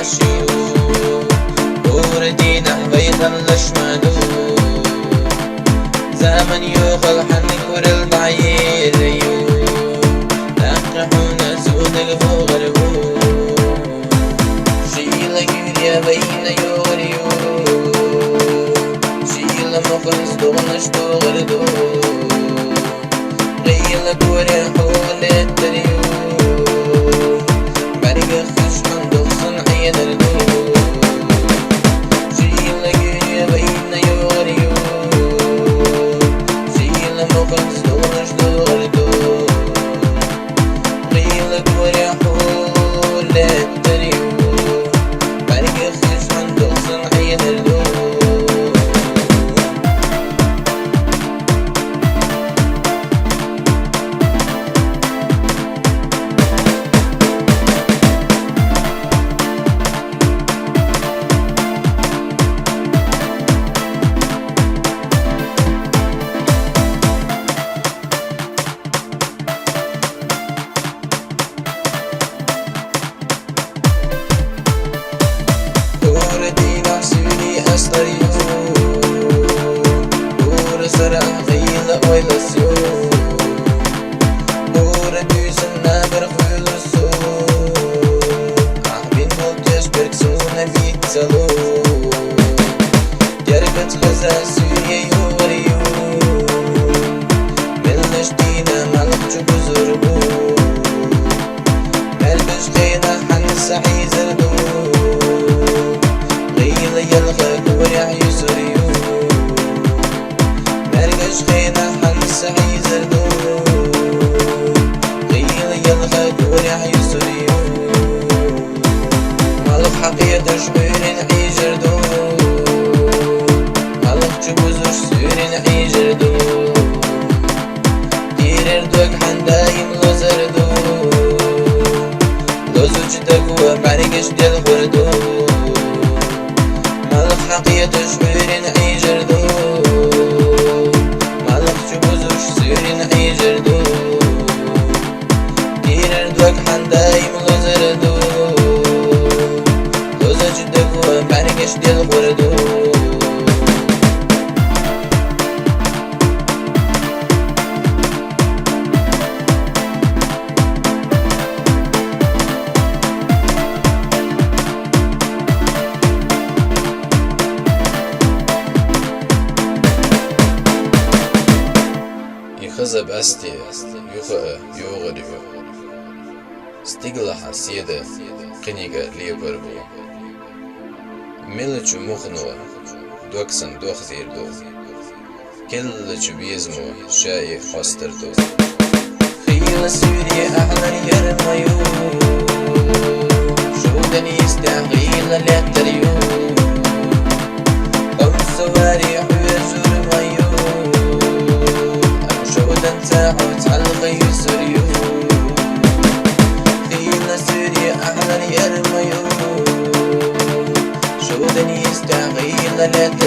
عشيو وردينا بيضا لشمدو زمن يوخل حنك ورل ضعيليو نقحونا سود الفغربو شيلا يوريا بينا يوريو شيلا مخلص دونش تغردو غيلا كوريا حول التريو برق خشمن دوخصن عيد الدو شيلا يوريا بينا يوريو شيلا مخلص دونش تغردو غيلا كوريا حول التريو برق خشمن دوخصن عيد الدو وردينا سوري أستريو ورسرا غيلا ويلسيو ورديسنا برخلسو عبين ملتش بركسونا بيتسلو جربت غزا سوريا يوريو ملشتينا ملقش بزربو ملبش غينا حنسا عيزردو غيلا يلغى كوريا يسريو مرقش غينا حنسا عيزردو غيلا يلغى كوريا يسريو مالك حقيقة شعورين عيجردو مالك جبوزوش سورين عيجردو ديردوك حندايم لوزردو لوزو جدقوا مرقش دل غردو مالك حقيقة شعورين عيجردو مالك جبوزوش سورين عيجردو ديردوك حندايم لوزردو لوزو جدقوا مرقش دل غردو يخزب أستي يخأ يوغريو ستيغلها سيدة قنيغة ليبربو ملچو مخنو دوكسن دوخ زيردو كلچو بيزمو شاي خاستردو خيل سوري أحلر يرميو شودن يستغيل لتريو قم سواري حوزر ميو شودن تاعو تعلق يسريو خيل سوري أحلر يرميو شودن يستغيل لتريو